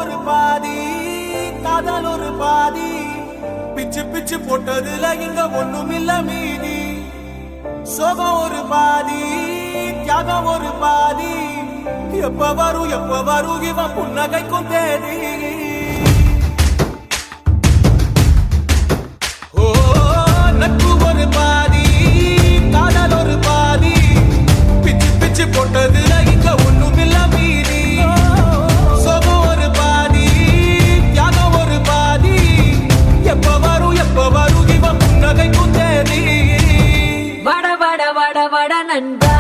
ஒரு பாதி காதல் ஒரு பாதி பிச்சு பிச்சு போட்டதுல இங்க ஒண்ணுமில்ல மீதி சோகம் ஒரு பாதி தியாகம் ஒரு பாதி எப்ப வரும் இவன் புன்னகைக்கும் தேதி ஓ நட்பு ஒரு பாதி காதல் ஒரு பாதி பிச்சு பிச்சு போட்டதுல இங்க ஒண்ணுமில்ல மீதி சோகம் ஒரு பாதி தியாகம் ஒரு பாதி எப்ப வரும் இவன் புன்னகைக்கும் தேதி வட வட வட வட நண்பா